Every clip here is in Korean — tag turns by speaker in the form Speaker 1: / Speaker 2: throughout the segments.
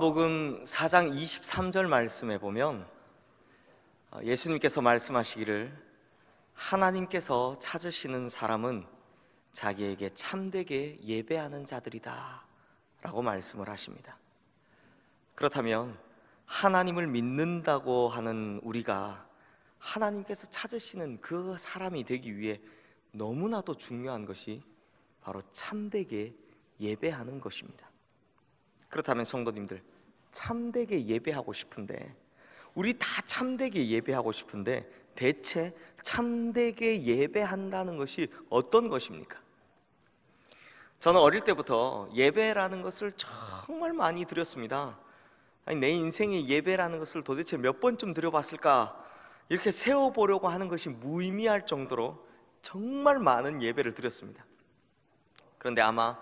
Speaker 1: 요한복음 4장 23절 말씀에 보면 예수님께서 말씀하시기를 하나님께서 찾으시는 사람은 자기에게 참되게 예배하는 자들이다 라고 말씀을 하십니다. 그렇다면 하나님을 믿는다고 하는 우리가 하나님께서 찾으시는 그 사람이 되기 위해 너무나도 중요한 것이 바로 참되게 예배하는 것입니다. 그렇다면 성도님들, 참되게 예배하고 싶은데, 우리 다 참되게 예배하고 싶은데 대체 참되게 예배한다는 것이 어떤 것입니까? 저는 어릴 때부터 예배라는 것을 정말 많이 드렸습니다. 아니, 내 인생에 예배라는 것을 도대체 몇 번쯤 드려봤을까, 이렇게 세워보려고 하는 것이 무의미할 정도로 정말 많은 예배를 드렸습니다. 그런데 아마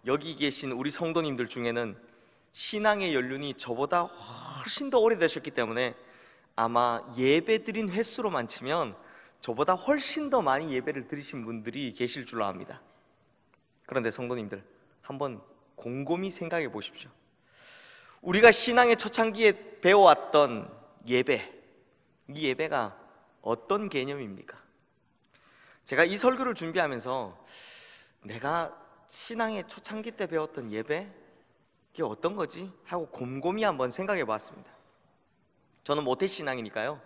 Speaker 1: 여기 계신 우리 성도님들 중에는 신앙의 연륜이 저보다 훨씬 더 오래되셨기 때문에 아마 예배 드린 횟수로만 치면 저보다 훨씬 더 많이 예배를 드리신 분들이 계실 줄로 압니다. 그런데 성도님들, 한번 곰곰이 생각해 보십시오. 우리가 신앙의 초창기에 배워왔던 예배, 이 예배가 어떤 개념입니까? 제가 이 설교를 준비하면서 내가 신앙의 초창기 때 배웠던 예배, 이게 어떤 거지? 하고 곰곰이 한번 생각해 봤습니다. 저는 모태신앙이니까요,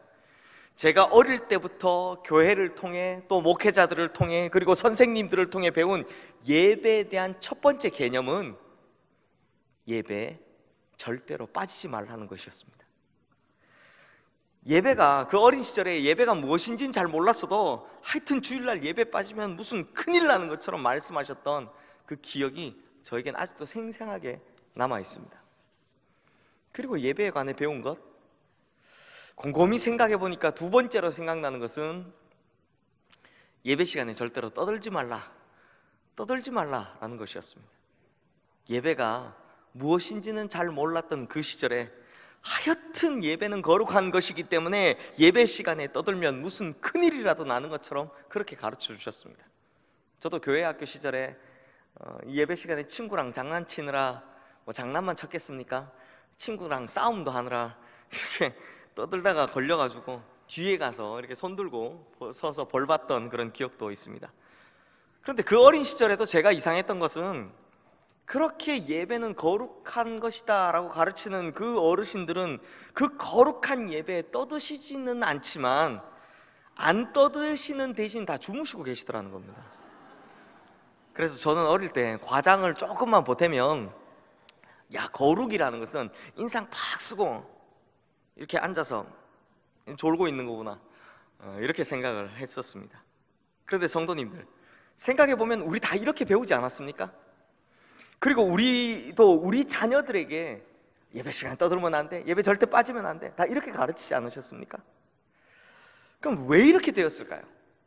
Speaker 1: 제가 어릴 때부터 교회를 통해 또 목회자들을 통해 그리고 선생님들을 통해 배운 예배에 대한 첫 번째 개념은 예배에 절대로 빠지지 말라는 것이었습니다. 예배가, 그 어린 시절에 예배가 무엇인지는 잘 몰랐어도 하여튼 주일날 예배 빠지면 무슨 큰일 나는 것처럼 말씀하셨던 그 기억이 저에겐 아직도 생생하게 남아 있습니다. 그리고 예배에 관해 배운 것, 곰곰이 생각해 보니까 두 번째로 생각나는 것은 예배 시간에 절대로 떠들지 말라라는 것이었습니다. 예배가 무엇인지는 잘 몰랐던 그 시절에 하여튼 예배는 거룩한 것이기 때문에 예배 시간에 떠들면 무슨 큰일이라도 나는 것처럼 그렇게 가르쳐 주셨습니다. 저도 교회 학교 시절에 예배 시간에 친구랑 장난치느라 장난만 쳤겠습니까? 친구랑 싸움도 하느라 이렇게 떠들다가 걸려가지고 뒤에 가서 이렇게 손 들고 서서 벌 받던 그런 기억도 있습니다. 그런데 그 어린 시절에도 제가 이상했던 것은, 그렇게 예배는 거룩한 것이다 라고 가르치는 그 어르신들은 그 거룩한 예배에 떠드시지는 않지만 안 떠드시는 대신 다 주무시고 계시더라는 겁니다. 그래서 저는 어릴 때 과장을 조금만 보태면, 야, 거룩이라는 것은 인상 팍 쓰고 이렇게 앉아서 졸고 있는 거구나, 이렇게 생각을 했었습니다. 그런데 성도님들, 생각해보면 우리 다 이렇게 배우지 않았습니까? 그리고 우리도 우리 자녀들에게 예배 시간 떠들면 안 돼, 예배 절대 빠지면 안 돼, 다 이렇게 가르치지 않으셨습니까? 그럼 왜 이렇게 되었을까요?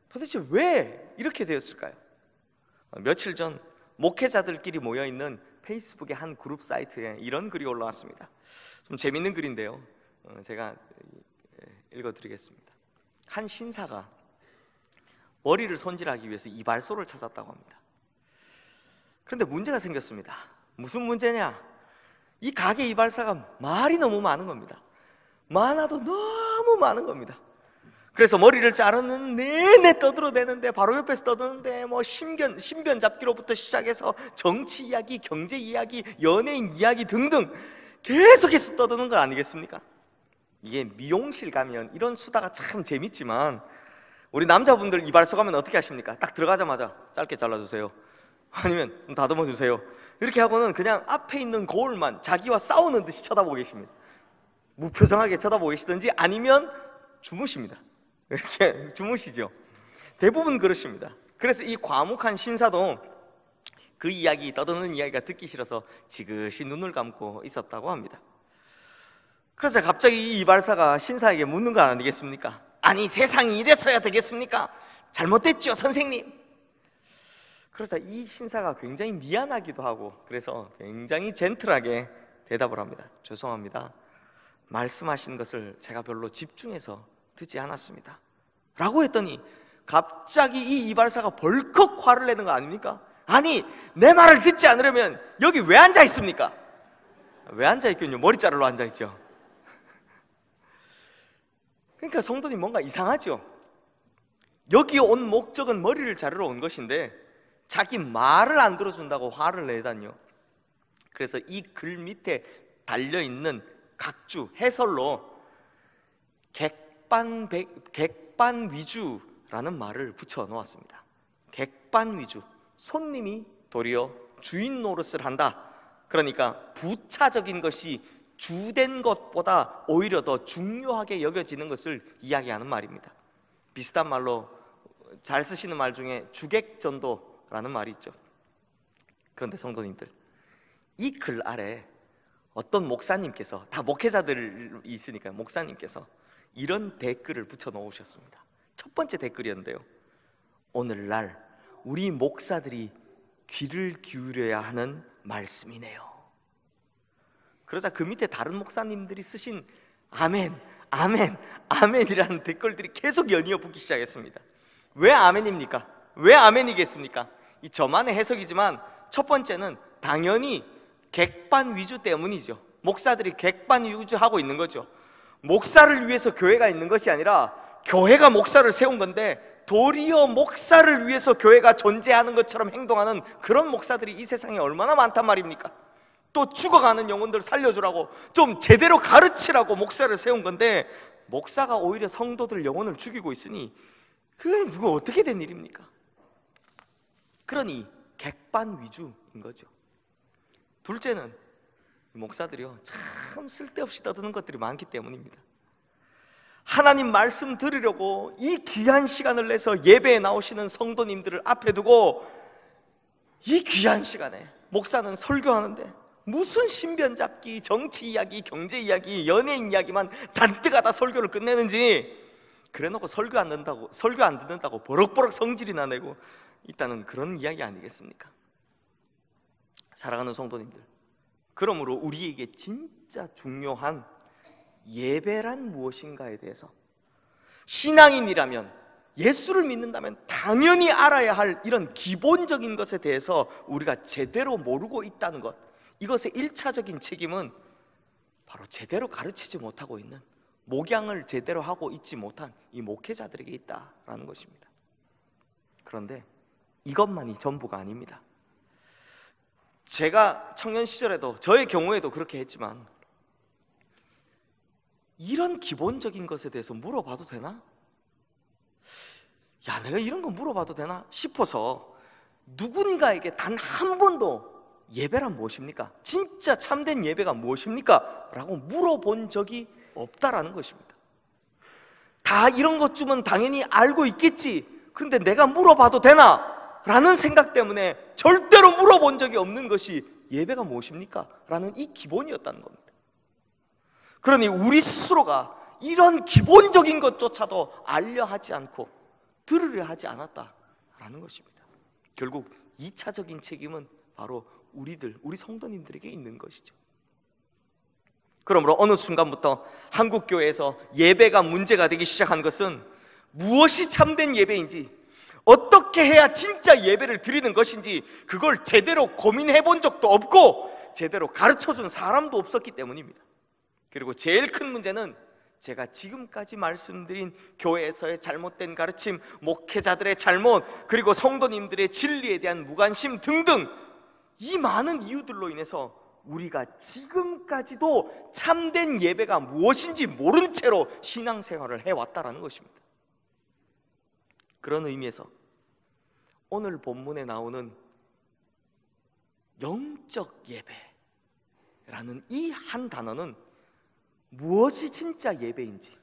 Speaker 1: 도대체 왜 이렇게 되었을까요? 며칠 전 목회자들끼리 모여있는 페이스북의 한 그룹 사이트에 이런 글이 올라왔습니다. 좀 재밌는 글인데요, 제가 읽어드리겠습니다. 한 신사가 머리를 손질하기 위해서 이발소를 찾았다고 합니다. 그런데 문제가 생겼습니다. 무슨 문제냐? 이 가게 이발사가 말이 너무 많은 겁니다. 많아도 너무 많은 겁니다. 그래서 머리를 자르는 내내 떠들어대는데, 바로 옆에서 떠드는데 신변 잡기로부터 시작해서 정치 이야기, 경제 이야기, 연예인 이야기 등등 계속해서 떠드는 거 아니겠습니까? 이게 미용실 가면 이런 수다가 참 재밌지만, 우리 남자분들 이발소 가면 어떻게 하십니까? 딱 들어가자마자 짧게 잘라주세요, 아니면 다듬어 주세요, 이렇게 하고는 그냥 앞에 있는 거울만 자기와 싸우는 듯이 쳐다보고 계십니다. 무표정하게 쳐다보고 계시든지 아니면 주무십니다. 이렇게 주무시죠. 대부분 그러십니다. 그래서 이 과묵한 신사도 그 이야기, 떠드는 이야기가 듣기 싫어서 지그시 눈을 감고 있었다고 합니다. 그래서 갑자기 이 이발사가 신사에게 묻는 거 아니겠습니까? 아니, 세상이 이랬어야 되겠습니까? 잘못됐죠, 선생님. 그래서 이 신사가 굉장히 미안하기도 하고, 그래서 굉장히 젠틀하게 대답을 합니다. 죄송합니다, 말씀하신 것을 제가 별로 집중해서 듣지 않았습니다 라고 했더니 갑자기 이 이발사가 벌컥 화를 내는 거 아닙니까? 아니, 내 말을 듣지 않으려면 여기 왜 앉아 있습니까? 왜 앉아있군요? 머리 자르러 앉아있죠. 그러니까 성도님 뭔가 이상하죠. 여기 온 목적은 머리를 자르러 온 것인데 자기 말을 안 들어준다고 화를 내다니요. 그래서 이 글 밑에 달려있는 각주 해설로 객반위주라는 말을 붙여 놓았습니다. 객반위주, 손님이 도리어 주인 노릇을 한다. 그러니까 부차적인 것이 주된 것보다 오히려 더 중요하게 여겨지는 것을 이야기하는 말입니다. 비슷한 말로 잘 쓰시는 말 중에 주객전도라는 말이 있죠. 그런데 성도님들, 이 글 아래 어떤 목사님께서, 다 목회자들이 있으니까 목사님께서 이런 댓글을 붙여 놓으셨습니다. 첫 번째 댓글이었는데요, 오늘날 우리 목사들이 귀를 기울여야 하는 말씀이네요. 그러자 그 밑에 다른 목사님들이 쓰신 아멘, 아멘, 아멘이라는 댓글들이 계속 연이어 붙기 시작했습니다. 왜 아멘입니까? 왜 아멘이겠습니까? 이 저만의 해석이지만 첫 번째는 당연히 객반 위주 때문이죠. 목사들이 객반 위주하고 있는 거죠. 목사를 위해서 교회가 있는 것이 아니라 교회가 목사를 세운 건데 도리어 목사를 위해서 교회가 존재하는 것처럼 행동하는 그런 목사들이 이 세상에 얼마나 많단 말입니까? 또 죽어가는 영혼들 살려주라고 좀 제대로 가르치라고 목사를 세운 건데 목사가 오히려 성도들 영혼을 죽이고 있으니 그게 그거 어떻게 된 일입니까? 그러니 객반 위주인 거죠. 둘째는 목사들이요 참 쓸데없이 떠드는 것들이 많기 때문입니다. 하나님 말씀 들으려고 이 귀한 시간을 내서 예배에 나오시는 성도님들을 앞에 두고 이 귀한 시간에 목사는 설교하는데 무슨 신변 잡기, 정치 이야기, 경제 이야기, 연예인 이야기만 잔뜩 하다 설교를 끝내는지, 그래놓고 설교 안 듣는다고 버럭버럭 성질이나 내고 있다는 그런 이야기 아니겠습니까? 사랑하는 성도님들, 그러므로 우리에게 진짜 중요한 예배란 무엇인가에 대해서 신앙인이라면, 예수를 믿는다면 당연히 알아야 할 이런 기본적인 것에 대해서 우리가 제대로 모르고 있다는 것, 이것의 1차적인 책임은 바로 제대로 가르치지 못하고 있는, 목양을 제대로 하고 있지 못한 이 목회자들에게 있다라는 것입니다. 그런데 이것만이 전부가 아닙니다. 제가 청년 시절에도, 저의 경우에도 그렇게 했지만, 이런 기본적인 것에 대해서 물어봐도 되나? 야, 내가 이런 거 물어봐도 되나 싶어서 누군가에게 단 한 번도 예배란 무엇입니까? 진짜 참된 예배가 무엇입니까? 라고 물어본 적이 없다라는 것입니다. 다 이런 것쯤은 당연히 알고 있겠지, 그런데 내가 물어봐도 되나? 라는 생각 때문에 절대로 물어본 적이 없는 것이 예배가 무엇입니까? 라는 이 기본이었다는 겁니다. 그러니 우리 스스로가 이런 기본적인 것조차도 알려 하지 않고 들으려 하지 않았다라는 것입니다. 결국 2차적인 책임은 바로 우리 성도님들에게 있는 것이죠. 그러므로 어느 순간부터 한국교회에서 예배가 문제가 되기 시작한 것은 무엇이 참된 예배인지, 어떻게 해야 진짜 예배를 드리는 것인지 그걸 제대로 고민해 본 적도 없고 제대로 가르쳐준 사람도 없었기 때문입니다. 그리고 제일 큰 문제는 제가 지금까지 말씀드린 교회에서의 잘못된 가르침, 목회자들의 잘못, 그리고 성도님들의 진리에 대한 무관심 등등 이 많은 이유들로 인해서 우리가 지금까지도 참된 예배가 무엇인지 모른 채로 신앙생활을 해왔다라는 것입니다. 그런 의미에서 오늘 본문에 나오는 영적 예배라는 이 한 단어는 무엇이 진짜 예배인지,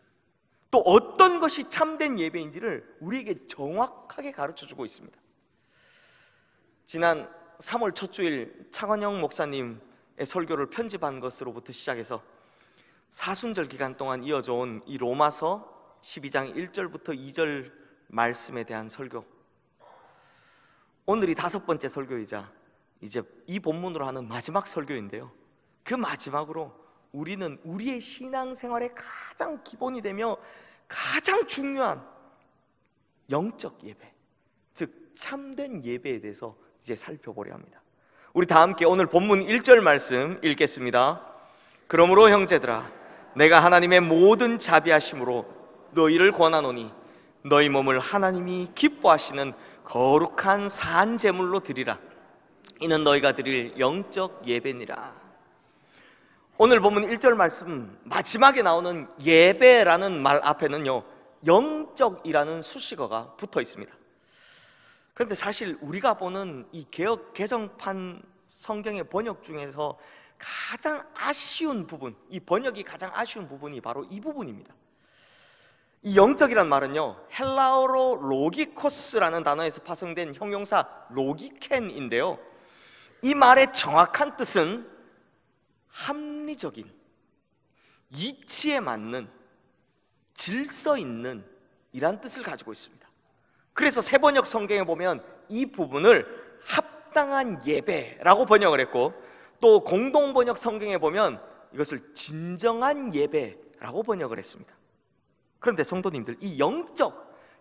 Speaker 1: 또 어떤 것이 참된 예배인지를 우리에게 정확하게 가르쳐주고 있습니다. 지난 3월 첫 주일 차관영 목사님의 설교를 편집한 것으로부터 시작해서 사순절 기간 동안 이어져 온 이 로마서 12장 1절부터 2절 말씀에 대한 설교, 오늘이 5번째 설교이자 이제 이 본문으로 하는 마지막 설교인데요, 그 마지막으로 우리는 우리의 신앙생활의 가장 기본이 되며 가장 중요한 영적 예배, 즉 참된 예배에 대해서 이제 살펴보려 합니다. 우리 다 함께 오늘 본문 1절 말씀 읽겠습니다. 그러므로 형제들아, 내가 하나님의 모든 자비하심으로 너희를 권하노니 너희 몸을 하나님이 기뻐하시는 거룩한 산 제물로 드리라. 이는 너희가 드릴 영적 예배니라. 오늘 본문 1절 말씀 마지막에 나오는 예배라는 말 앞에는요, 영적이라는 수식어가 붙어 있습니다. 그런데 사실 우리가 보는 이 개역 개정판 성경의 번역 중에서 가장 아쉬운 부분, 이 번역이 가장 아쉬운 부분이 바로 이 부분입니다. 이 영적이란 말은요, 헬라어로 로기코스라는 단어에서 파생된 형용사 로기켄인데요, 이 말의 정확한 뜻은 합리적인, 이치에 맞는, 질서 있는 이란 뜻을 가지고 있습니다. 그래서 새번역 성경에 보면 이 부분을 합당한 예배라고 번역을 했고, 또 공동번역 성경에 보면 이것을 진정한 예배라고 번역을 했습니다. 그런데 성도님들, 이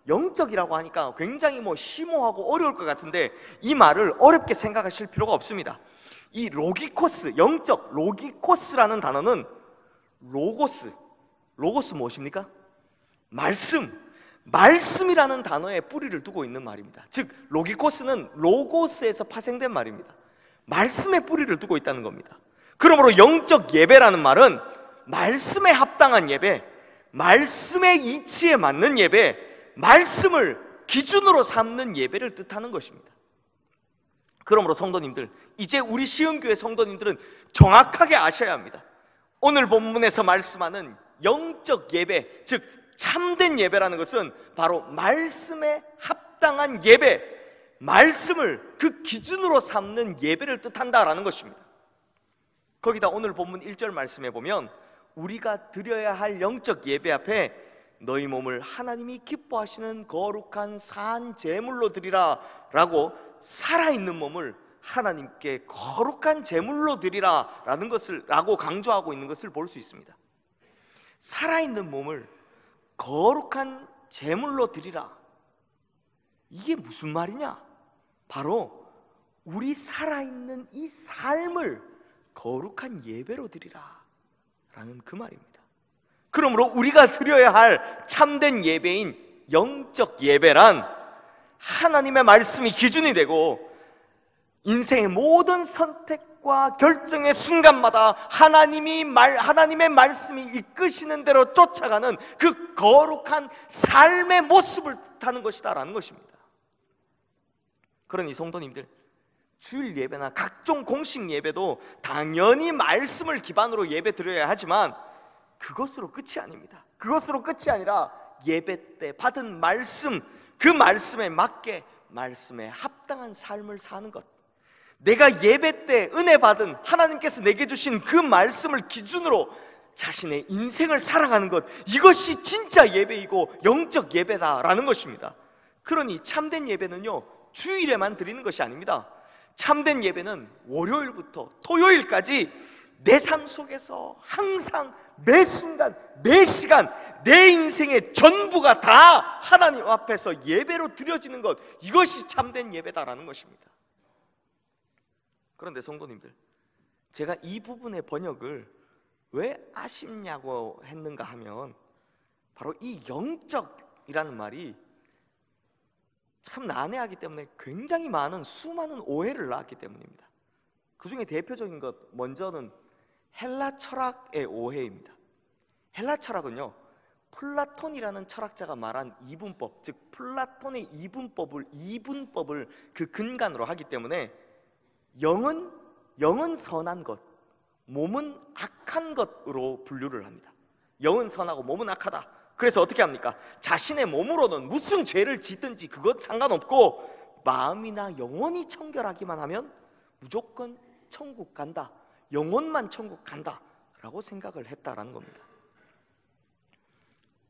Speaker 1: 영적이라고 하니까 굉장히 심오하고 어려울 것 같은데 이 말을 어렵게 생각하실 필요가 없습니다. 이 로기코스, 영적 로기코스라는 단어는 로고스 무엇입니까? 말씀이라는 단어에 뿌리를 두고 있는 말입니다. 즉 로기코스는 로고스에서 파생된 말입니다. 말씀에 뿌리를 두고 있다는 겁니다. 그러므로 영적 예배라는 말은 말씀에 합당한 예배, 말씀의 이치에 맞는 예배, 말씀을 기준으로 삼는 예배를 뜻하는 것입니다. 그러므로 성도님들, 이제 우리 시흥교회 성도님들은 정확하게 아셔야 합니다. 오늘 본문에서 말씀하는 영적 예배, 즉 참된 예배라는 것은 바로 말씀에 합당한 예배, 말씀을 그 기준으로 삼는 예배를 뜻한다라는 것입니다. 거기다 오늘 본문 1절 말씀에 보면 우리가 드려야 할 영적 예배 앞에 너희 몸을 하나님이 기뻐하시는 거룩한 산 제물로 드리라 라고, 살아있는 몸을 하나님께 거룩한 제물로 드리라 라는 것을 라고 강조하고 있는 것을 볼 수 있습니다. 살아있는 몸을 거룩한 제물로 드리라, 이게 무슨 말이냐? 바로 우리 살아있는 이 삶을 거룩한 예배로 드리라 라는 그 말입니다. 그러므로 우리가 드려야 할 참된 예배인 영적 예배란 하나님의 말씀이 기준이 되고 인생의 모든 선택과 결정의 순간마다 하나님의 말씀이 이끄시는 대로 쫓아가는 그 거룩한 삶의 모습을 뜻하는 것이다 라는 것입니다. 그러니 성도님들, 주일 예배나 각종 공식 예배도 당연히 말씀을 기반으로 예배 드려야 하지만 그것으로 끝이 아닙니다. 그것으로 끝이 아니라 예배 때 받은 말씀, 그 말씀에 맞게 말씀에 합당한 삶을 사는 것, 내가 예배 때 은혜 받은 하나님께서 내게 주신 그 말씀을 기준으로 자신의 인생을 살아가는 것, 이것이 진짜 예배이고 영적 예배다라는 것입니다. 그러니 참된 예배는요, 주일에만 드리는 것이 아닙니다. 참된 예배는 월요일부터 토요일까지 내 삶 속에서 항상 매 순간 매 시간 내 인생의 전부가 다 하나님 앞에서 예배로 드려지는 것, 이것이 참된 예배다라는 것입니다. 그런데 성도님들, 제가 이 부분의 번역을 왜 아쉽냐고 했는가 하면 바로 이 영적이라는 말이 참 난해하기 때문에 굉장히 많은 수많은 오해를 낳았기 때문입니다. 그 중에 대표적인 것 먼저는 헬라 철학의 오해입니다. 헬라 철학은요, 플라톤이라는 철학자가 말한 이분법, 즉 플라톤의 이분법을 그 근간으로 하기 때문에 영은 선한 것, 몸은 악한 것으로 분류를 합니다. 영은 선하고 몸은 악하다. 그래서 어떻게 합니까? 자신의 몸으로는 무슨 죄를 짓든지 그것 상관없고 마음이나 영혼이 청결하기만 하면 무조건 천국 간다, 영혼만 천국 간다 라고 생각을 했다라는 겁니다.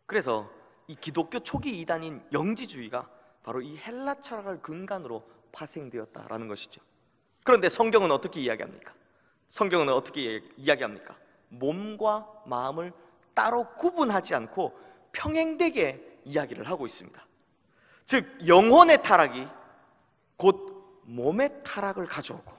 Speaker 1: 그래서 이 기독교 초기 이단인 영지주의가 바로 이 헬라 철학을 근간으로 파생되었다라는 것이죠. 그런데 성경은 어떻게 이야기합니까? 성경은 어떻게 이야기합니까? 몸과 마음을 따로 구분하지 않고 평행되게 이야기를 하고 있습니다. 즉 영혼의 타락이 곧 몸의 타락을 가져오고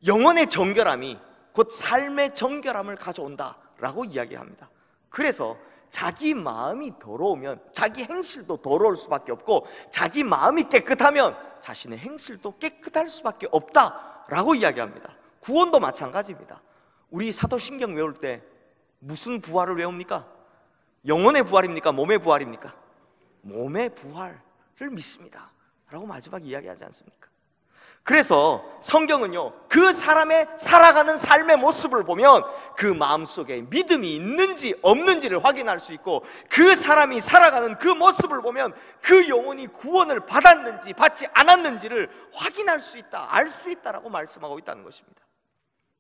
Speaker 1: 영혼의 정결함이 곧 삶의 정결함을 가져온다라고 이야기합니다. 그래서 자기 마음이 더러우면 자기 행실도 더러울 수밖에 없고, 자기 마음이 깨끗하면 자신의 행실도 깨끗할 수밖에 없다라고 이야기합니다. 구원도 마찬가지입니다. 우리 사도신경 외울 때 무슨 부활을 외웁니까? 영혼의 부활입니까? 몸의 부활입니까? 몸의 부활을 믿습니다 라고 마지막에 이야기하지 않습니까? 그래서 성경은요, 그 사람의 살아가는 삶의 모습을 보면 그 마음속에 믿음이 있는지 없는지를 확인할 수 있고, 그 사람이 살아가는 그 모습을 보면 그 영혼이 구원을 받았는지 받지 않았는지를 확인할 수 있다, 알 수 있다라고 말씀하고 있다는 것입니다.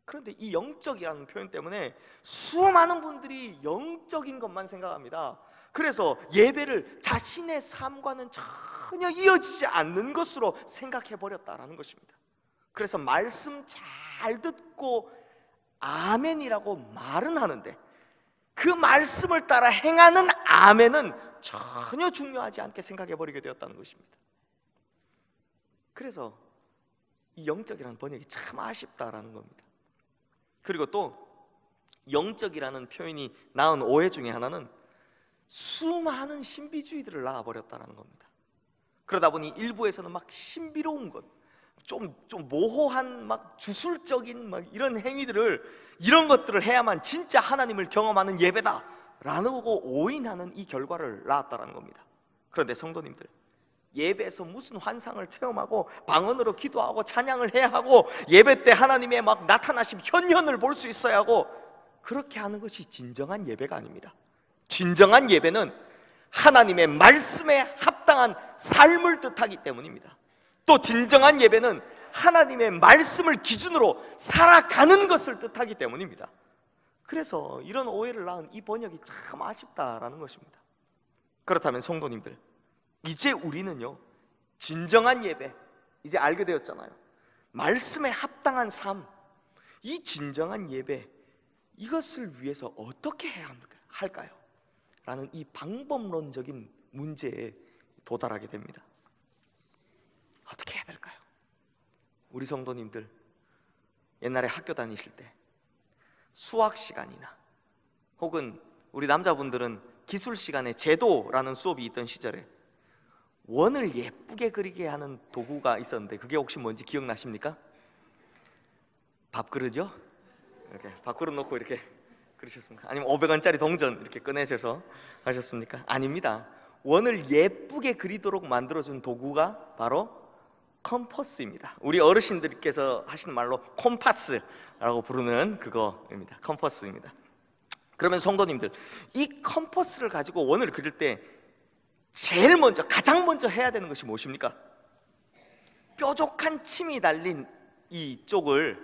Speaker 1: 그런데 이 영적이라는 표현 때문에 수많은 분들이 영적인 것만 생각합니다. 그래서 예배를 자신의 삶과는 전혀 이어지지 않는 것으로 생각해 버렸다라는 것입니다. 그래서 말씀 잘 듣고 아멘이라고 말은 하는데 그 말씀을 따라 행하는 아멘은 전혀 중요하지 않게 생각해 버리게 되었다는 것입니다. 그래서 이 영적이라는 번역이 참 아쉽다라는 겁니다. 그리고 또 영적이라는 표현이 낳은 오해 중에 하나는 수많은 신비주의들을 낳아버렸다는 겁니다. 그러다 보니 일부에서는 막 신비로운 것, 좀 모호한 막 주술적인 막 이런 행위들을, 이런 것들을 해야만 진짜 하나님을 경험하는 예배다라고 오인하는 이 결과를 낳았다는 겁니다. 그런데 성도님들, 예배에서 무슨 환상을 체험하고 방언으로 기도하고 찬양을 해야 하고 예배 때 하나님의 막 나타나심 현현을 볼 수 있어야 하고, 그렇게 하는 것이 진정한 예배가 아닙니다. 진정한 예배는 하나님의 말씀에 합당한 삶을 뜻하기 때문입니다. 또 진정한 예배는 하나님의 말씀을 기준으로 살아가는 것을 뜻하기 때문입니다. 그래서 이런 오해를 낳은 이 번역이 참 아쉽다라는 것입니다. 그렇다면 성도님들, 이제 우리는요, 진정한 예배 이제 알게 되었잖아요. 말씀에 합당한 삶, 이 진정한 예배, 이것을 위해서 어떻게 해야 할까요? 라는 이 방법론적인 문제에 도달하게 됩니다. 어떻게 해야 될까요? 우리 성도님들, 옛날에 학교 다니실 때 수학 시간이나 혹은 우리 남자분들은 기술 시간에 제도라는 수업이 있던 시절에 원을 예쁘게 그리게 하는 도구가 있었는데 그게 혹시 뭔지 기억나십니까? 밥그릇이요? 이렇게 밥그릇 놓고 이렇게 그러셨습니까? 아니면 500원짜리 동전 이렇게 꺼내셔서 하셨습니까? 아닙니다. 원을 예쁘게 그리도록 만들어준 도구가 바로 컴퍼스입니다. 우리 어르신들께서 하시는 말로 콤파스라고 부르는 그거입니다. 컴퍼스입니다. 그러면 성도님들, 이 컴퍼스를 가지고 원을 그릴 때 제일 먼저, 가장 먼저 해야 되는 것이 무엇입니까? 뾰족한 침이 달린 이 쪽을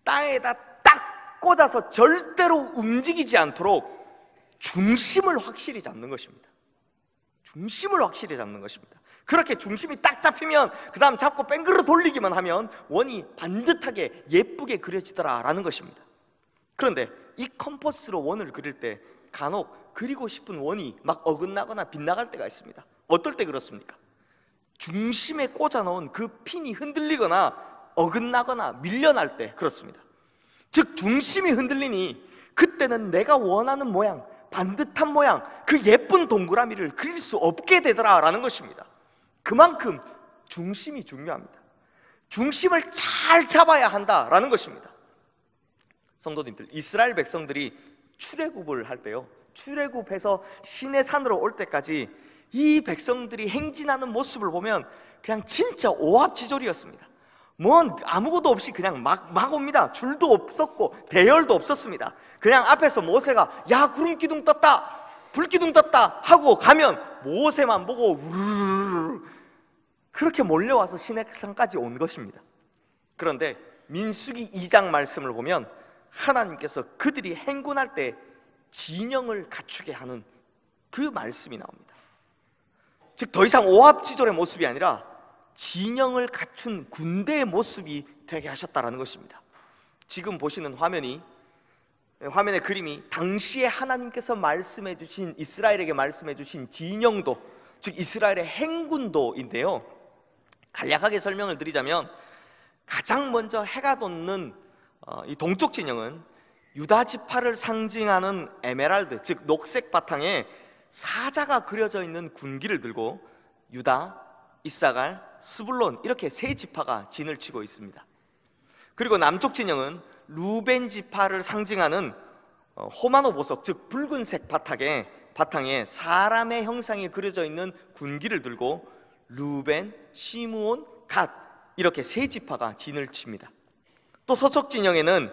Speaker 1: 땅에다 딱 꽂아서 절대로 움직이지 않도록 중심을 확실히 잡는 것입니다. 중심을 확실히 잡는 것입니다. 그렇게 중심이 딱 잡히면 그 다음 잡고 뺑그르 돌리기만 하면 원이 반듯하게 예쁘게 그려지더라라는 것입니다. 그런데 이 컴퍼스로 원을 그릴 때 간혹 그리고 싶은 원이 막 어긋나거나 빗나갈 때가 있습니다. 어떨 때 그렇습니까? 중심에 꽂아놓은 그 핀이 흔들리거나 어긋나거나 밀려날 때 그렇습니다. 즉 중심이 흔들리니 그때는 내가 원하는 모양, 반듯한 모양, 그 예쁜 동그라미를 그릴 수 없게 되더라라는 것입니다. 그만큼 중심이 중요합니다. 중심을 잘 잡아야 한다라는 것입니다. 성도님들, 이스라엘 백성들이 출애굽을 할 때요, 출애굽해서 시내산으로 올 때까지 이 백성들이 행진하는 모습을 보면 그냥 진짜 오합지졸이었습니다. 뭐 아무것도 없이 그냥 막 옵니다. 줄도 없었고 대열도 없었습니다. 그냥 앞에서 모세가 야 구름기둥 떴다, 불기둥 떴다 하고 가면 모세만 보고 우르르르 그렇게 몰려와서 시내산까지 온 것입니다. 그런데 민수기 2장 말씀을 보면 하나님께서 그들이 행군할 때 진영을 갖추게 하는 그 말씀이 나옵니다. 즉 더 이상 오합지졸의 모습이 아니라 진영을 갖춘 군대의 모습이 되게 하셨다라는 것입니다. 지금 보시는 화면의 그림이 당시에 하나님께서 말씀해 주신, 이스라엘에게 말씀해 주신 진영도, 즉 이스라엘의 행군도인데요, 간략하게 설명을 드리자면 가장 먼저 해가 돋는 이 동쪽 진영은 유다 지파를 상징하는 에메랄드, 즉 녹색 바탕에 사자가 그려져 있는 군기를 들고 유다, 이사갈, 스불론 이렇게 세 지파가 진을 치고 있습니다. 그리고 남쪽 진영은 루벤 지파를 상징하는 호마노 보석, 즉 붉은색 바탕에 사람의 형상이 그려져 있는 군기를 들고 루벤, 시므온, 갓 이렇게 세 지파가 진을 칩니다. 또 서쪽 진영에는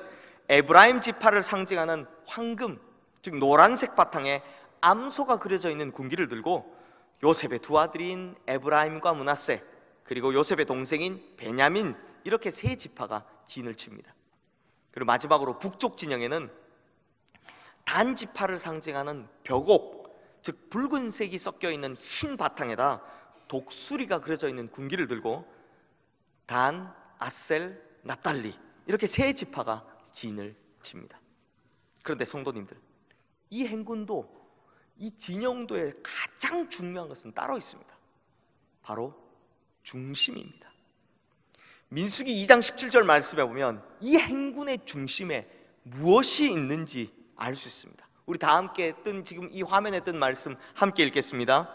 Speaker 1: 에브라임 지파를 상징하는 황금, 즉 노란색 바탕에 암소가 그려져 있는 군기를 들고 요셉의 두 아들인 에브라임과 므낫세, 그리고 요셉의 동생인 베냐민 이렇게 세 지파가 진을 칩니다. 그리고 마지막으로 북쪽 진영에는 단 지파를 상징하는 벽옥, 즉 붉은색이 섞여 있는 흰 바탕에다 독수리가 그려져 있는 군기를 들고 단, 아셀, 납달리 이렇게 세 지파가 진을 칩니다. 그런데 성도님들, 이 행군도, 이 진영도의 가장 중요한 것은 따로 있습니다. 바로 중심입니다. 민수기 2장 17절 말씀에 보면 이 행군의 중심에 무엇이 있는지 알 수 있습니다. 우리 다 함께 지금 이 화면에 뜬 말씀 함께 읽겠습니다.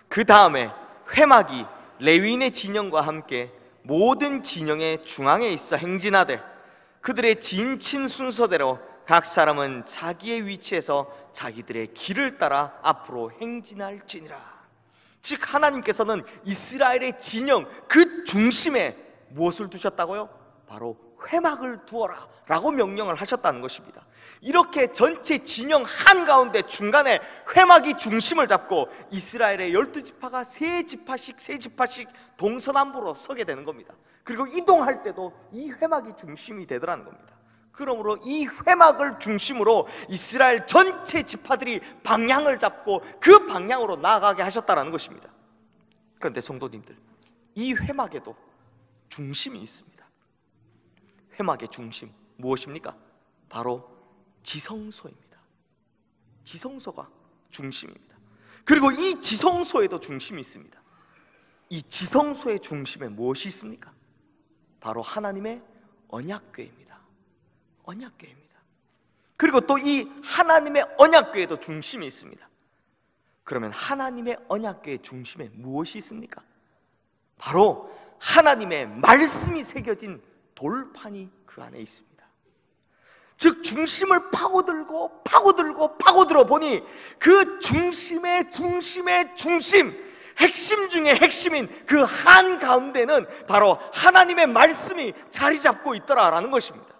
Speaker 1: 그 다음에 회막이 레위인의 진영과 함께 모든 진영의 중앙에 있어 행진하되 그들의 진친 순서대로 각 사람은 자기의 위치에서 자기들의 길을 따라 앞으로 행진할지니라. 즉 하나님께서는 이스라엘의 진영 그 중심에 무엇을 두셨다고요? 바로 회막을 두어라 라고 명령을 하셨다는 것입니다. 이렇게 전체 진영 한가운데 중간에 회막이 중심을 잡고 이스라엘의 12지파가 세 지파씩 동서남북으로 서게 되는 겁니다. 그리고 이동할 때도 이 회막이 중심이 되더라는 겁니다. 그러므로 이 회막을 중심으로 이스라엘 전체 지파들이 방향을 잡고 그 방향으로 나아가게 하셨다는 것입니다. 그런데 성도님들, 이 회막에도 중심이 있습니다. 회막의 중심 무엇입니까? 바로 지성소입니다. 지성소가 중심입니다. 그리고 이 지성소에도 중심이 있습니다. 이 지성소의 중심에 무엇이 있습니까? 바로 하나님의 언약궤입니다. 언약궤입니다. 그리고 또 이 하나님의 언약궤에도 중심이 있습니다. 그러면 하나님의 언약궤의 중심에 무엇이 있습니까? 바로 하나님의 말씀이 새겨진 돌판이 그 안에 있습니다. 즉 중심을 파고들어 보니 그 중심의 중심, 핵심 중에 핵심인 그 한가운데는 바로 하나님의 말씀이 자리 잡고 있더라라는 것입니다.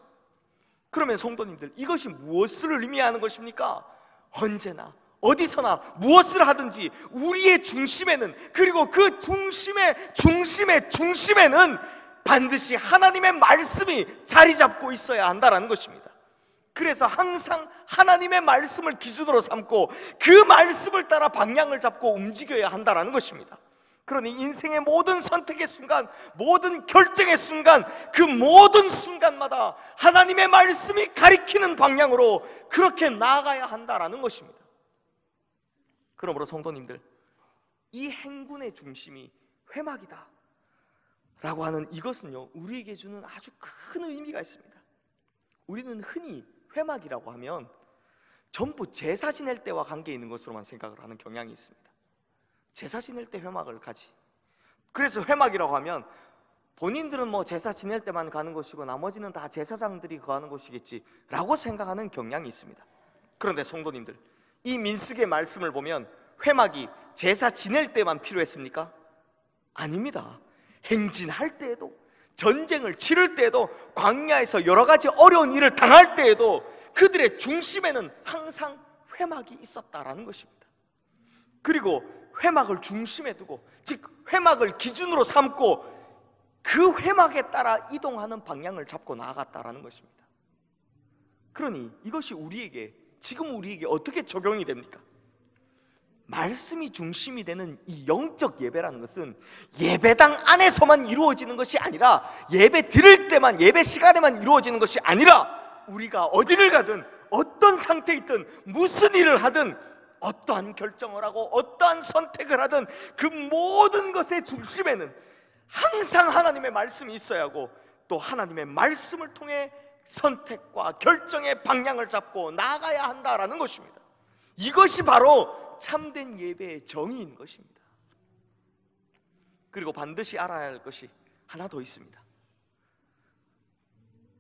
Speaker 1: 그러면 성도님들, 이것이 무엇을 의미하는 것입니까? 언제나 어디서나 무엇을 하든지 우리의 중심에는, 그리고 그 중심의 중심에는 반드시 하나님의 말씀이 자리 잡고 있어야 한다는 것입니다. 그래서 항상 하나님의 말씀을 기준으로 삼고 그 말씀을 따라 방향을 잡고 움직여야 한다는 것입니다. 그러니 인생의 모든 선택의 순간, 모든 결정의 순간, 그 모든 순간마다 하나님의 말씀이 가리키는 방향으로 그렇게 나아가야 한다는 것입니다. 그러므로 성도님들, 이 행군의 중심이 회막이다 라고 하는 이것은요, 우리에게 주는 아주 큰 의미가 있습니다. 우리는 흔히 회막이라고 하면 전부 제사 지낼 때와 관계 있는 것으로만 생각을 하는 경향이 있습니다. 제사 지낼 때 회막을 가지. 그래서 회막이라고 하면 본인들은 뭐 제사 지낼 때만 가는 것이고 나머지는 다 제사장들이 가는 것이겠지 라고 생각하는 경향이 있습니다. 그런데 성도님들, 이 민수기의 말씀을 보면 회막이 제사 지낼 때만 필요했습니까? 아닙니다. 행진할 때에도, 전쟁을 치를 때에도, 광야에서 여러 가지 어려운 일을 당할 때에도 그들의 중심에는 항상 회막이 있었다라는 것입니다. 그리고 회막을 중심에 두고, 즉 회막을 기준으로 삼고 그 회막에 따라 이동하는 방향을 잡고 나아갔다라는 것입니다. 그러니 이것이 지금 우리에게 어떻게 적용이 됩니까? 말씀이 중심이 되는 이 영적 예배라는 것은 예배당 안에서만 이루어지는 것이 아니라, 예배 드릴 때만, 예배 시간에만 이루어지는 것이 아니라, 우리가 어디를 가든, 어떤 상태에 있든, 무슨 일을 하든, 어떠한 결정을 하고 어떠한 선택을 하든 그 모든 것의 중심에는 항상 하나님의 말씀이 있어야 하고, 또 하나님의 말씀을 통해 선택과 결정의 방향을 잡고 나아가야 한다라는 것입니다. 이것이 바로 참된 예배의 정의인 것입니다. 그리고 반드시 알아야 할 것이 하나 더 있습니다.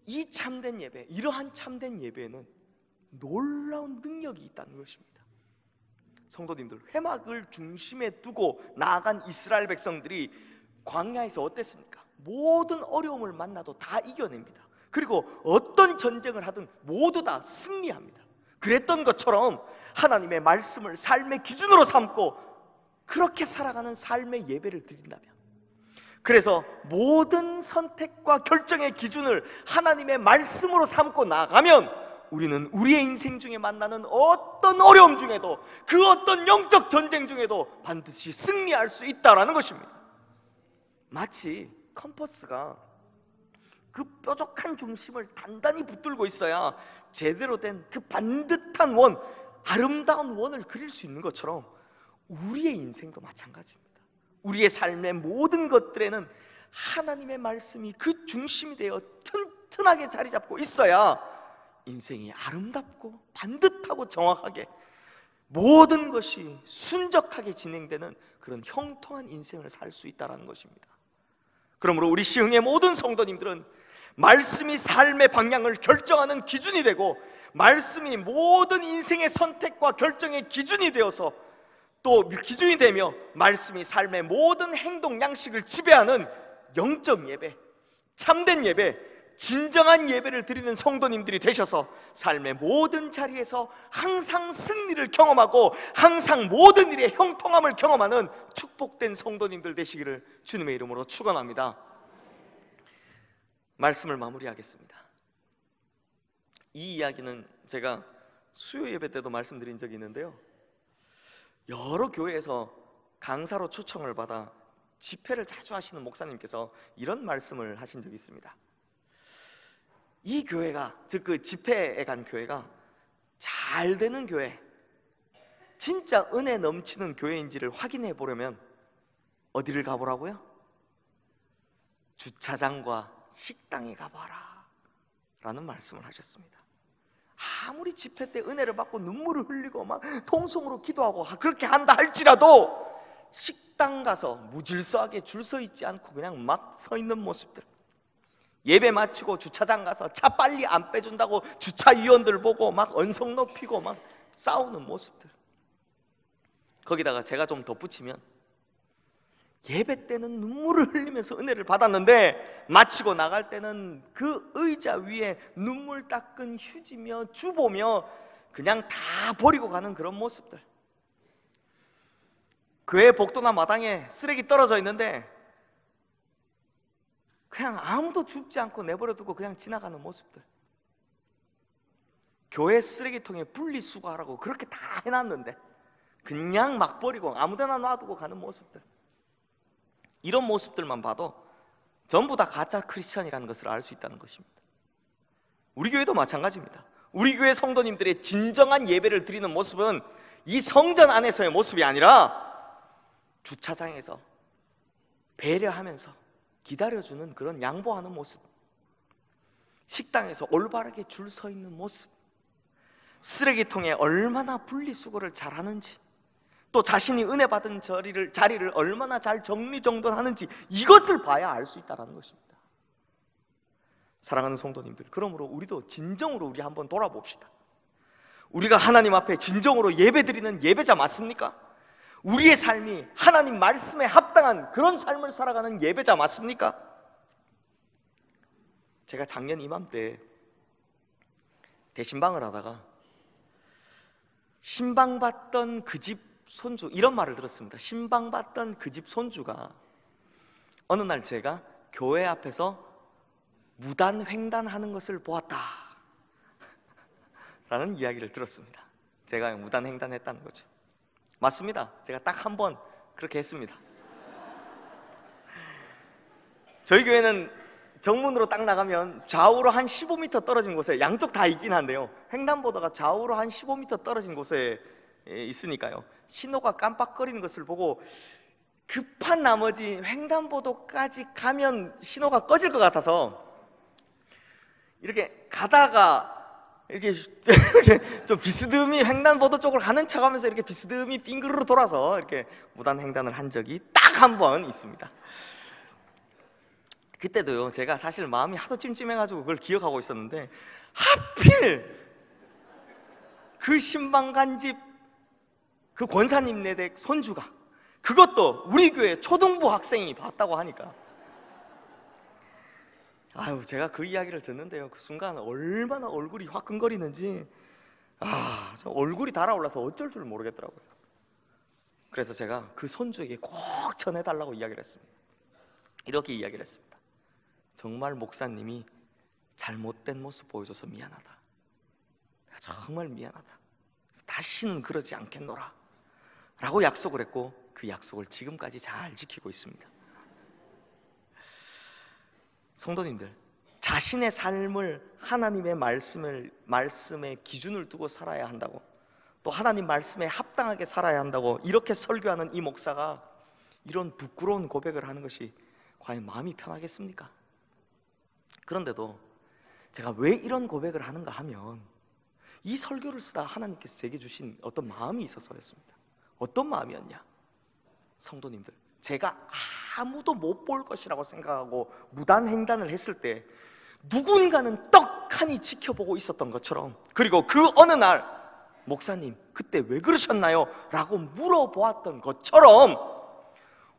Speaker 1: 이 참된 예배, 이러한 참된 예배에는 놀라운 능력이 있다는 것입니다. 성도님들, 회막을 중심에 두고 나아간 이스라엘 백성들이 광야에서 어땠습니까? 모든 어려움을 만나도 다 이겨냅니다. 그리고 어떤 전쟁을 하든 모두 다 승리합니다. 그랬던 것처럼 하나님의 말씀을 삶의 기준으로 삼고 그렇게 살아가는 삶의 예배를 드린다면, 그래서 모든 선택과 결정의 기준을 하나님의 말씀으로 삼고 나가면 우리는 우리의 인생 중에 만나는 어떤 어려움 중에도, 그 어떤 영적 전쟁 중에도 반드시 승리할 수 있다는 것입니다. 마치 컴퍼스가 그 뾰족한 중심을 단단히 붙들고 있어야 제대로 된 그 반듯한 원, 아름다운 원을 그릴 수 있는 것처럼 우리의 인생도 마찬가지입니다. 우리의 삶의 모든 것들에는 하나님의 말씀이 그 중심이 되어 튼튼하게 자리 잡고 있어야 인생이 아름답고 반듯하고 정확하게 모든 것이 순적하게 진행되는 그런 형통한 인생을 살 수 있다는 것입니다. 그러므로 우리 시흥의 모든 성도님들은 말씀이 삶의 방향을 결정하는 기준이 되고, 말씀이 모든 인생의 선택과 결정의 기준이 되어서 또 기준이 되며, 말씀이 삶의 모든 행동 양식을 지배하는 영적 예배, 참된 예배, 진정한 예배를 드리는 성도님들이 되셔서 삶의 모든 자리에서 항상 승리를 경험하고 항상 모든 일의 형통함을 경험하는 축복된 성도님들 되시기를 주님의 이름으로 축원합니다. 말씀을 마무리하겠습니다. 이 이야기는 제가 수요 예배 때도 말씀드린 적이 있는데요, 여러 교회에서 강사로 초청을 받아 집회를 자주 하시는 목사님께서 이런 말씀을 하신 적이 있습니다. 이 교회가, 즉 그 집회에 간 교회가 잘 되는 교회, 진짜 은혜 넘치는 교회인지를 확인해 보려면 어디를 가보라고요? 주차장과 식당에 가봐라 라는 말씀을 하셨습니다. 아무리 집회 때 은혜를 받고 눈물을 흘리고 막 통성으로 기도하고 그렇게 한다 할지라도 식당 가서 무질서하게 줄 서 있지 않고 그냥 막 서 있는 모습들, 예배 마치고 주차장 가서 차 빨리 안 빼준다고 주차위원들 보고 막 언성 높이고 막 싸우는 모습들, 거기다가 제가 좀 덧붙이면 예배 때는 눈물을 흘리면서 은혜를 받았는데 마치고 나갈 때는 그 의자 위에 눈물 닦은 휴지며 주보며 그냥 다 버리고 가는 그런 모습들, 교회 복도나 마당에 쓰레기 떨어져 있는데 그냥 아무도 줍지 않고 내버려두고 그냥 지나가는 모습들, 교회 쓰레기통에 분리수거하라고 그렇게 다 해놨는데 그냥 막 버리고 아무데나 놔두고 가는 모습들, 이런 모습들만 봐도 전부 다 가짜 크리스천이라는 것을 알 수 있다는 것입니다. 우리 교회도 마찬가지입니다. 우리 교회 성도님들의 진정한 예배를 드리는 모습은 이 성전 안에서의 모습이 아니라 주차장에서 배려하면서 기다려주는 그런 양보하는 모습, 식당에서 올바르게 줄 서 있는 모습, 쓰레기통에 얼마나 분리수거를 잘하는지, 또 자신이 은혜 받은 자리를 얼마나 잘 정리정돈하는지, 이것을 봐야 알 수 있다는 것입니다. 사랑하는 성도님들, 그러므로 우리도 진정으로 우리 한번 돌아봅시다. 우리가 하나님 앞에 진정으로 예배드리는 예배자 맞습니까? 우리의 삶이 하나님 말씀에 합당한 그런 삶을 살아가는 예배자 맞습니까? 제가 작년 이맘때 대신방을 하다가 신방받던 그 집 손주, 이런 말을 들었습니다. 신방받던 그 집 손주가 어느 날 제가 교회 앞에서 무단 횡단하는 것을 보았다 라는 이야기를 들었습니다. 제가 무단 횡단했다는 거죠. 맞습니다. 제가 딱 한 번 그렇게 했습니다. 저희 교회는 정문으로 딱 나가면 좌우로 한 15m 떨어진 곳에, 양쪽 다 있긴 한데요, 횡단보도가 좌우로 한 15m 떨어진 곳에 있으니까요, 신호가 깜빡거리는 것을 보고 급한 나머지 횡단보도까지 가면 신호가 꺼질 것 같아서 이렇게 가다가 이렇게 좀 비스듬히 횡단보도 쪽으로 가는 척하면서 이렇게 비스듬히 빙그르르 돌아서 이렇게 무단횡단을 한 적이 딱 한 번 있습니다. 그때도요, 제가 사실 마음이 하도 찜찜해가지고 그걸 기억하고 있었는데, 하필 그 신방간집 그 권사님네 댁 손주가, 그것도 우리 교회 초등부 학생이 봤다고 하니까, 아유, 제가 그 이야기를 듣는데요, 그 순간 얼마나 얼굴이 화끈거리는지, 저 얼굴이 달아올라서 어쩔 줄 모르겠더라고요. 그래서 제가 그 손주에게 꼭 전해달라고 이야기를 했습니다. 이렇게 이야기를 했습니다. 정말 목사님이 잘못된 모습 보여줘서 미안하다. 내가 정말 미안하다. 다시는 그러지 않겠노라 라고 약속을 했고, 그 약속을 지금까지 잘 지키고 있습니다. 성도님들, 자신의 삶을 하나님의 말씀의 기준을 두고 살아야 한다고, 또 하나님 말씀에 합당하게 살아야 한다고 이렇게 설교하는 이 목사가 이런 부끄러운 고백을 하는 것이 과연 마음이 편하겠습니까? 그런데도 제가 왜 이런 고백을 하는가 하면, 이 설교를 쓰다 하나님께서 제게 주신 어떤 마음이 있어서였습니다. 어떤 마음이었냐? 성도님들, 제가 아무도 못 볼 것이라고 생각하고 무단횡단을 했을 때 누군가는 떡하니 지켜보고 있었던 것처럼, 그리고 그 어느 날 목사님 그때 왜 그러셨나요? 라고 물어보았던 것처럼,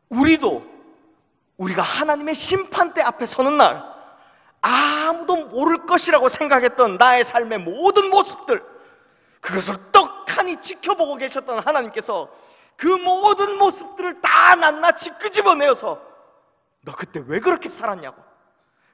Speaker 1: 우리가 하나님의 심판대 앞에 서는 날 아무도 모를 것이라고 생각했던 나의 삶의 모든 모습들, 그것을 떡하니 지켜보고 계셨던 하나님께서 그 모든 모습들을 다 낱낱이 끄집어내어서, 너 그때 왜 그렇게 살았냐고,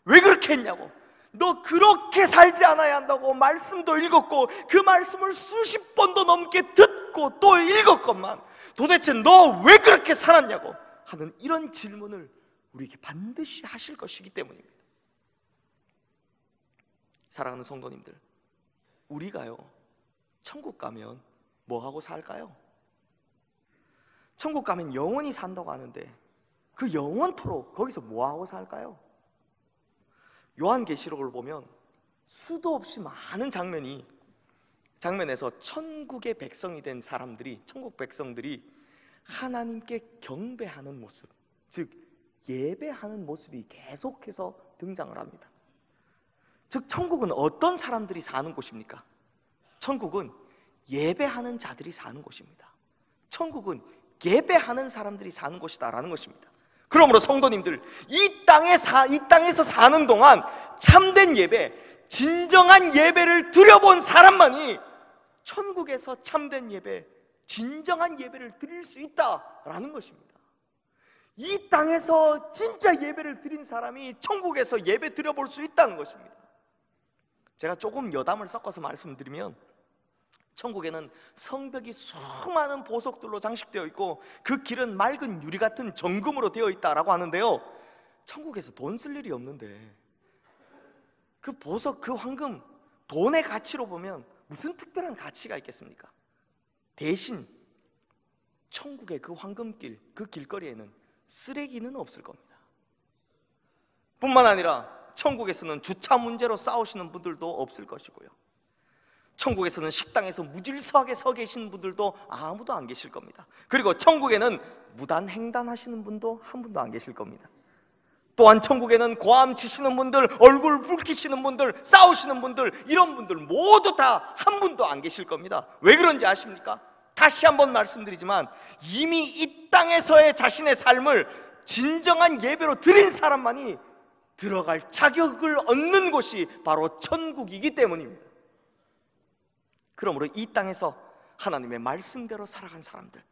Speaker 1: 왜 그렇게 했냐고, 너 그렇게 살지 않아야 한다고 말씀도 읽었고 그 말씀을 수십 번도 넘게 듣고 또 읽었건만 도대체 너 왜 그렇게 살았냐고 하는 이런 질문을 우리에게 반드시 하실 것이기 때문입니다. 사랑하는 성도님들, 우리가요, 천국 가면 뭐하고 살까요? 천국 가면 영원히 산다고 하는데 그 영원토록 거기서 뭐하고 살까요? 요한계시록을 보면 수도 없이 많은 장면에서 천국의 백성이 된 사람들이, 천국 백성들이 하나님께 경배하는 모습, 즉 예배하는 모습이 계속해서 등장을 합니다. 즉 천국은 어떤 사람들이 사는 곳입니까? 천국은 예배하는 자들이 사는 곳입니다. 천국은 예배하는 사람들이 사는 곳이다라는 것입니다. 그러므로 성도님들, 이 땅에서 사는 동안 참된 예배, 진정한 예배를 드려본 사람만이 천국에서 참된 예배, 진정한 예배를 드릴 수 있다라는 것입니다. 이 땅에서 진짜 예배를 드린 사람이 천국에서 예배 드려볼 수 있다는 것입니다. 제가 조금 여담을 섞어서 말씀드리면, 천국에는 성벽이 수많은 보석들로 장식되어 있고 그 길은 맑은 유리 같은 정금으로 되어 있다라고 하는데요, 천국에서 돈 쓸 일이 없는데 그 보석, 그 황금, 돈의 가치로 보면 무슨 특별한 가치가 있겠습니까? 대신 천국의 그 황금길, 그 길거리에는 쓰레기는 없을 겁니다. 뿐만 아니라 천국에서는 주차 문제로 싸우시는 분들도 없을 것이고요, 천국에서는 식당에서 무질서하게 서 계신 분들도 아무도 안 계실 겁니다. 그리고 천국에는 무단횡단하시는 분도 한 분도 안 계실 겁니다. 또한 천국에는 고함 치시는 분들, 얼굴 붉히시는 분들, 싸우시는 분들, 이런 분들 모두 다 한 분도 안 계실 겁니다. 왜 그런지 아십니까? 다시 한번 말씀드리지만, 이미 이 땅에서의 자신의 삶을 진정한 예배로 드린 사람만이 들어갈 자격을 얻는 곳이 바로 천국이기 때문입니다. 그러므로 이 땅에서 하나님의 말씀대로 살아간 사람들,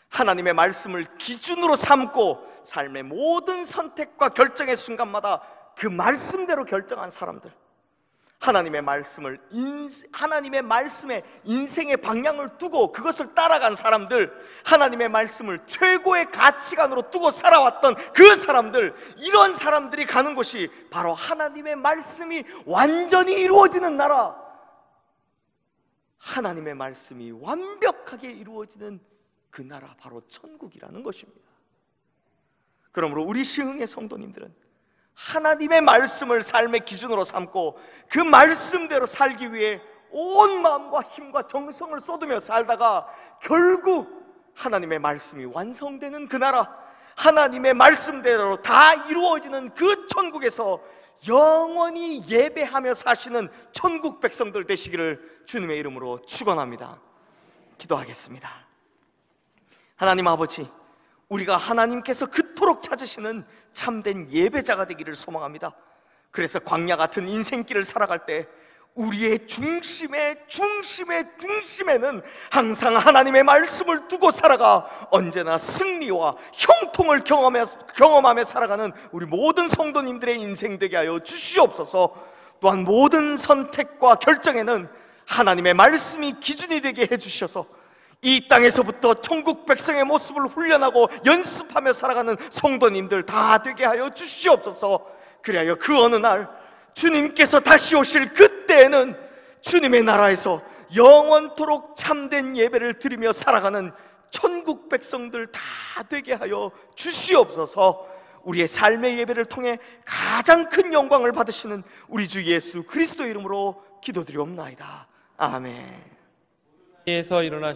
Speaker 1: 하나님의 말씀을 기준으로 삼고 삶의 모든 선택과 결정의 순간마다 그 말씀대로 결정한 사람들, 하나님의 말씀에 인생의 방향을 두고 그것을 따라간 사람들, 하나님의 말씀을 최고의 가치관으로 두고 살아왔던 그 사람들, 이런 사람들이 가는 곳이 바로 하나님의 말씀이 완전히 이루어지는 나라, 하나님의 말씀이 완벽하게 이루어지는 그 나라, 바로 천국이라는 것입니다. 그러므로 우리 시흥의 성도님들은 하나님의 말씀을 삶의 기준으로 삼고 그 말씀대로 살기 위해 온 마음과 힘과 정성을 쏟으며 살다가 결국 하나님의 말씀이 완성되는 그 나라, 하나님의 말씀대로 다 이루어지는 그 천국에서 영원히 예배하며 사시는 천국 백성들 되시기를 주님의 이름으로 축원합니다. 기도하겠습니다. 하나님 아버지, 우리가 하나님께서 그토록 찾으시는 참된 예배자가 되기를 소망합니다. 그래서 광야 같은 인생길을 살아갈 때 우리의 중심에는 항상 하나님의 말씀을 두고 살아가 언제나 승리와 형통을 경험하며 살아가는 우리 모든 성도님들의 인생 되게 하여 주시옵소서. 또한 모든 선택과 결정에는 하나님의 말씀이 기준이 되게 해주셔서 이 땅에서부터 천국 백성의 모습을 훈련하고 연습하며 살아가는 성도님들 다 되게 하여 주시옵소서. 그리하여 그 어느 날 주님께서 다시 오실 그때에는 주님의 나라에서 영원토록 참된 예배를 드리며 살아가는 천국 백성들 다 되게 하여 주시옵소서. 우리의 삶의 예배를 통해 가장 큰 영광을 받으시는 우리 주 예수 그리스도 이름으로 기도드리옵나이다. 아멘.
Speaker 2: 에서 일어나